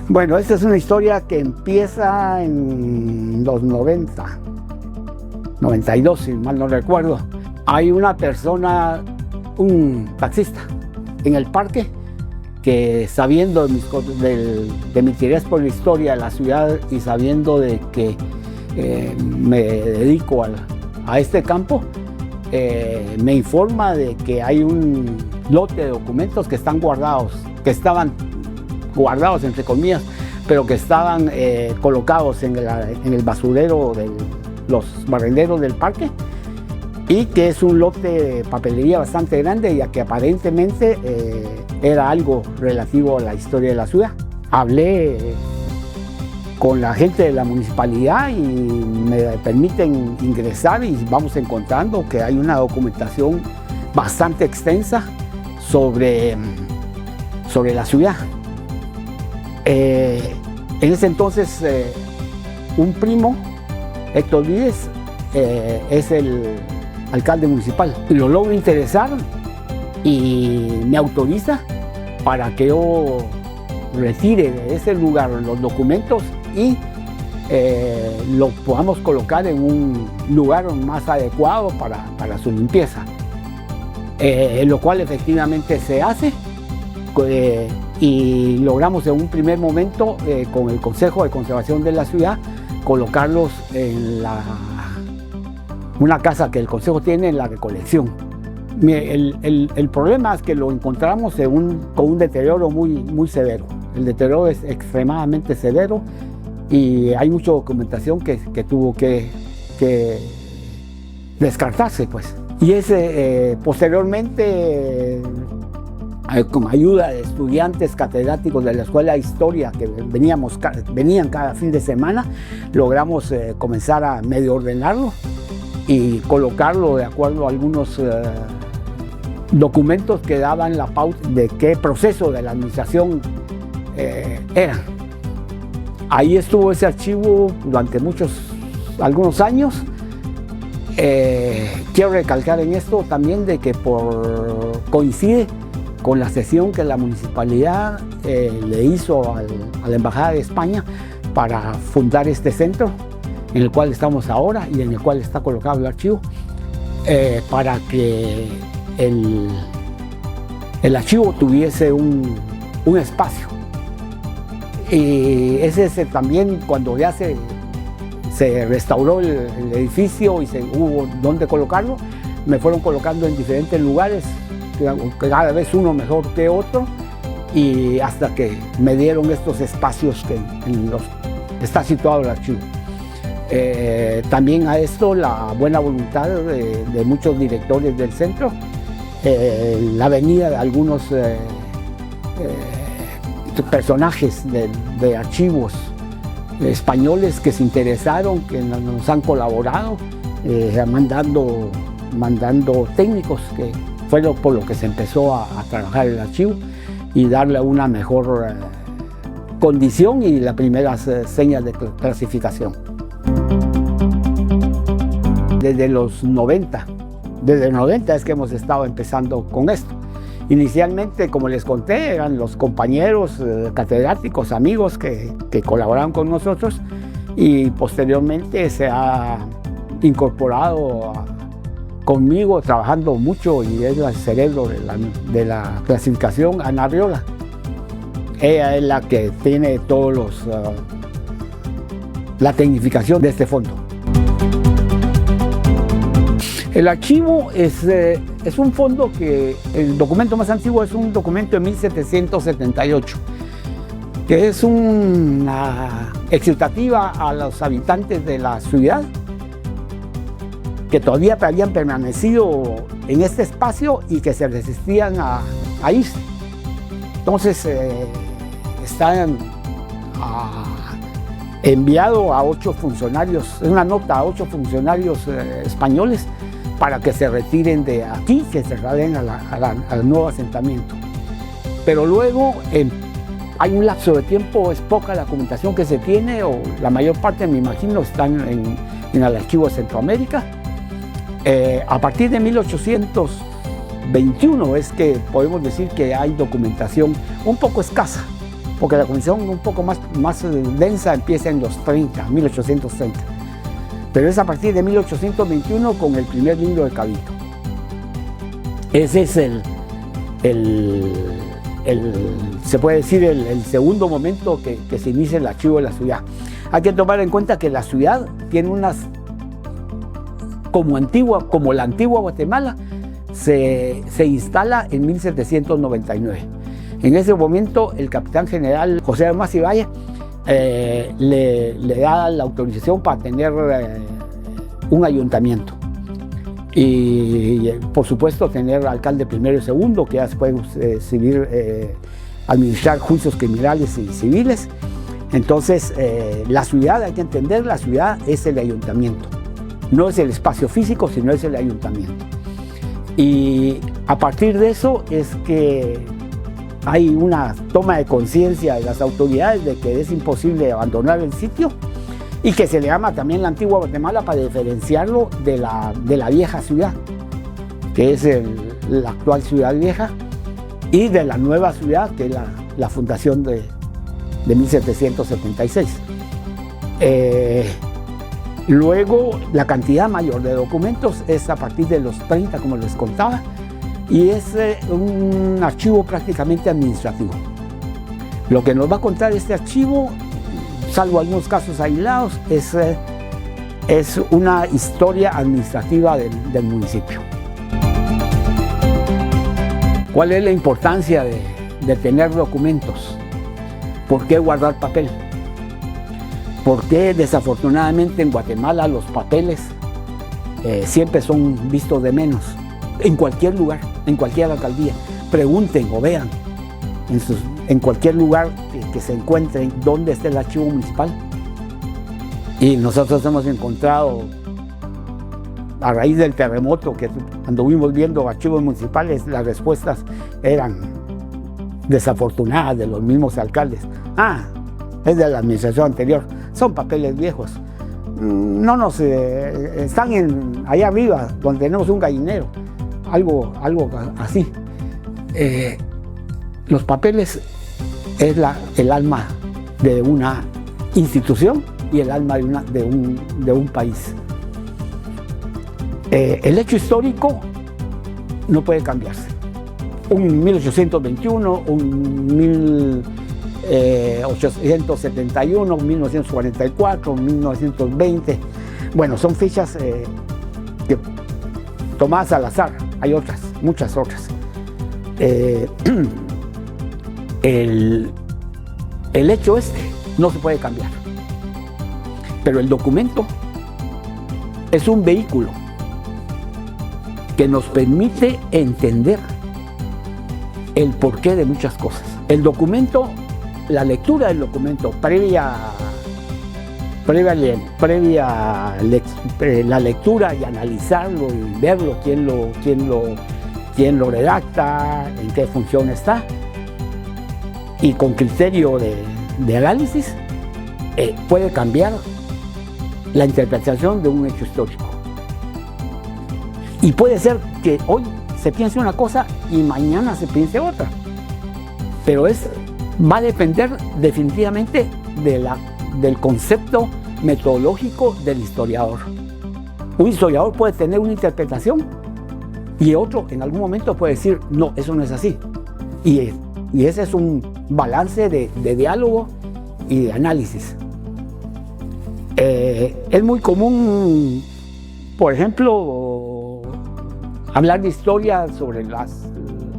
Bueno, esta es una historia que empieza en los 90, 92, si mal no recuerdo. Hay una persona, un taxista, en el parque que, sabiendo de mi interés por la historia de la ciudad y sabiendo de que me dedico a este campo, me informa de que hay un lote de documentos que estaban guardados entre comillas, pero que estaban colocados en el basurero de los barrenderos del parque, y que es un lote de papelería bastante grande, ya que aparentemente era algo relativo a la historia de la ciudad. Hablé con la gente de la municipalidad y me permiten ingresar, y vamos encontrando que hay una documentación bastante extensa sobre la ciudad. En ese entonces, un primo, Héctor Vives, es el alcalde municipal. Lo logro interesar y me autoriza para que yo retire de ese lugar los documentos y lo podamos colocar en un lugar más adecuado para su limpieza. Lo cual efectivamente se hace. Y logramos en un primer momento, con el Consejo de Conservación de la ciudad, colocarlos en una casa que el Consejo tiene en la recolección. El problema es que lo encontramos con un deterioro muy severo. El deterioro es extremadamente severo y hay mucha documentación que tuvo que descartarse, pues. Y posteriormente, con ayuda de estudiantes catedráticos de la Escuela de Historia que venían cada fin de semana, logramos comenzar a medio ordenarlo y colocarlo de acuerdo a algunos documentos que daban la pauta de qué proceso de la administración era. Ahí estuvo ese archivo durante algunos años. Quiero recalcar en esto también de que coincide con la cesión que la municipalidad le hizo a la Embajada de España para fundar este centro, en el cual estamos ahora y en el cual está colocado el archivo, para que el archivo tuviese un espacio. Y también, cuando ya se restauró el edificio y hubo dónde colocarlo, me fueron colocando en diferentes lugares, cada vez uno mejor que otro, y hasta que me dieron estos espacios en los que está situado el archivo. También a esto la buena voluntad de muchos directores del centro, la venida de algunos personajes de archivos españoles que se interesaron, que nos han colaborado, mandando técnicos, que fue por lo que se empezó a trabajar el archivo y darle una mejor condición y las primeras señas de clasificación. Desde los 90 es que hemos estado empezando con esto. Inicialmente, como les conté, eran los compañeros catedráticos, amigos que colaboraron con nosotros, y posteriormente se ha incorporado conmigo, trabajando mucho, y es el cerebro de la clasificación, Ana Arriola. Ella es la que tiene la tecnificación de este fondo. El archivo es un fondo que, el documento más antiguo es un documento de 1778, que es una exhortativa a los habitantes de la ciudad que todavía habían permanecido en este espacio y que se resistían a irse. Entonces está enviado a 8 funcionarios, es una nota a 8 funcionarios españoles, para que se retiren de aquí, que se trasladen al nuevo asentamiento. Pero luego hay un lapso de tiempo, es poca la documentación que se tiene, o la mayor parte, me imagino, están en el archivo de Centroamérica. A partir de 1821 es que podemos decir que hay documentación un poco escasa porque la comisión un poco más densa empieza en los 1830. Pero es a partir de 1821 con el primer libro de Cabildo. Ese es se puede decir, el segundo momento que se inicia el archivo de la ciudad. Hay que tomar en cuenta que la ciudad tiene como la antigua Guatemala, se instala en 1799. En ese momento el capitán general José Armas y Valle le da la autorización para tener un ayuntamiento. Y por supuesto tener alcalde primero y segundo, que ya se pueden administrar juicios criminales y civiles. Entonces la ciudad, hay que entender, la ciudad es el ayuntamiento. No es el espacio físico, sino es el ayuntamiento. Y a partir de eso es que hay una toma de conciencia de las autoridades de que es imposible abandonar el sitio, y que se le llama también la antigua Guatemala para diferenciarlo de la vieja ciudad, que es la actual Ciudad Vieja, y de la nueva ciudad, que es la fundación de 1776. Luego, la cantidad mayor de documentos es a partir de los 30, como les contaba, y es un archivo prácticamente administrativo. Lo que nos va a contar este archivo, salvo algunos casos aislados, es una historia administrativa del municipio. ¿Cuál es la importancia de tener documentos? ¿Por qué guardar papel? ¿Por qué desafortunadamente en Guatemala los papeles siempre son vistos de menos? En cualquier lugar, en cualquier alcaldía, pregunten o vean en cualquier lugar que se encuentren dónde está el archivo municipal. Y nosotros hemos encontrado, a raíz del terremoto que anduvimos viendo archivos municipales, las respuestas eran desafortunadas de los mismos alcaldes. Es de la administración anterior, son papeles viejos. Están allá arriba, donde tenemos un gallinero, algo así. Los papeles es el alma de una institución y el alma de un país. El hecho histórico no puede cambiarse. Un 1821, un 1871, 1944, 1920. Bueno, son fechas tomadas al azar. Hay otras, muchas otras. El hecho no se puede cambiar, pero el documento es un vehículo que nos permite entender el porqué de muchas cosas. El documento, la lectura del documento previa la lectura y analizarlo y verlo, quién lo redacta, en qué función está, y con criterio de análisis puede cambiar la interpretación de un hecho histórico. Y puede ser que hoy se piense una cosa y mañana se piense otra, pero va a depender definitivamente del concepto metodológico del historiador. Un historiador puede tener una interpretación y otro en algún momento puede decir, no, eso no es así. Y ese es un balance de diálogo y de análisis. Es muy común, por ejemplo, hablar de historia sobre los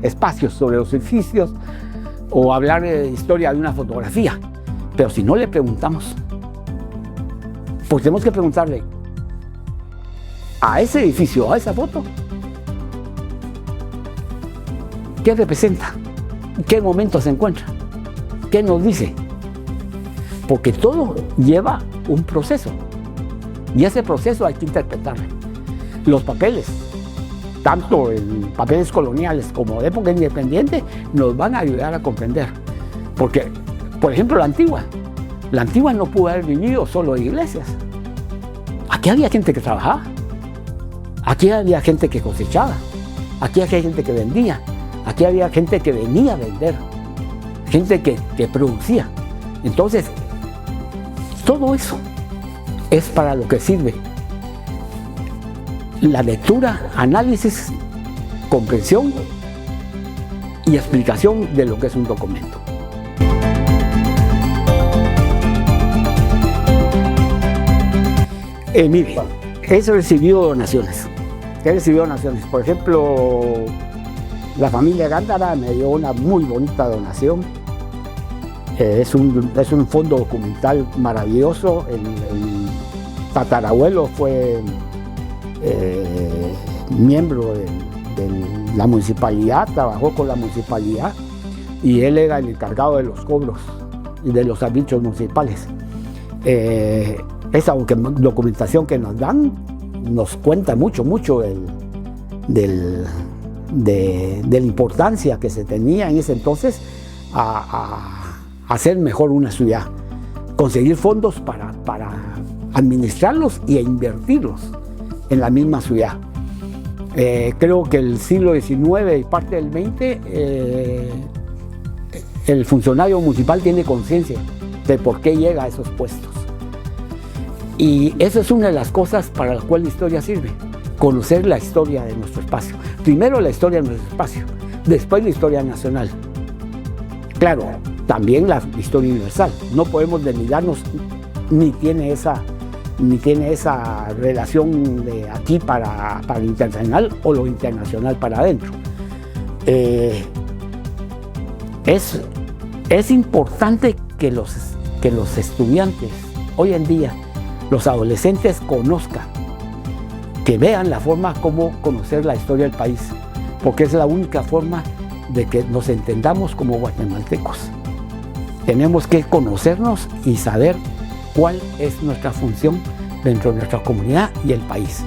espacios, sobre los edificios, o hablar de historia de una fotografía. Pero si no le preguntamos, pues tenemos que preguntarle a ese edificio, a esa foto, ¿qué representa? ¿En qué momento se encuentra? ¿Qué nos dice? Porque todo lleva un proceso y ese proceso hay que interpretarlo. Los papeles, tanto en papeles coloniales como de época independiente, nos van a ayudar a comprender. Porque, por ejemplo, la antigua no pudo haber vivido solo de iglesias. Aquí había gente que trabajaba, aquí había gente que cosechaba, aquí había gente que vendía, aquí había gente que venía a vender, gente que producía. Entonces, todo eso es para lo que sirve la lectura, análisis, comprensión y explicación de lo que es un documento. Mire, he recibido donaciones. Por ejemplo, la familia Gándara me dio una muy bonita donación. Es un fondo documental maravilloso. El tatarabuelo fue miembro de la municipalidad, trabajó con la municipalidad y él era el encargado de los cobros y de los arbitrios municipales. Esa documentación que nos dan nos cuenta mucho de la importancia que se tenía en ese entonces a hacer mejor una ciudad, conseguir fondos para administrarlos y invertirlos en la misma ciudad. Creo que el siglo XIX y parte del XX el funcionario municipal tiene conciencia de por qué llega a esos puestos. Y esa es una de las cosas para las cuales la historia sirve, conocer la historia de nuestro espacio. Primero la historia de nuestro espacio, después la historia nacional. Claro, también la historia universal. No podemos desligarnos, ni tiene esa relación de aquí para lo internacional o lo internacional para adentro. Es importante que los estudiantes hoy en día, los adolescentes, conozcan, que vean la forma como conocer la historia del país, porque es la única forma de que nos entendamos como guatemaltecos. Tenemos que conocernos y saber cuál es nuestra función dentro de nuestra comunidad y el país.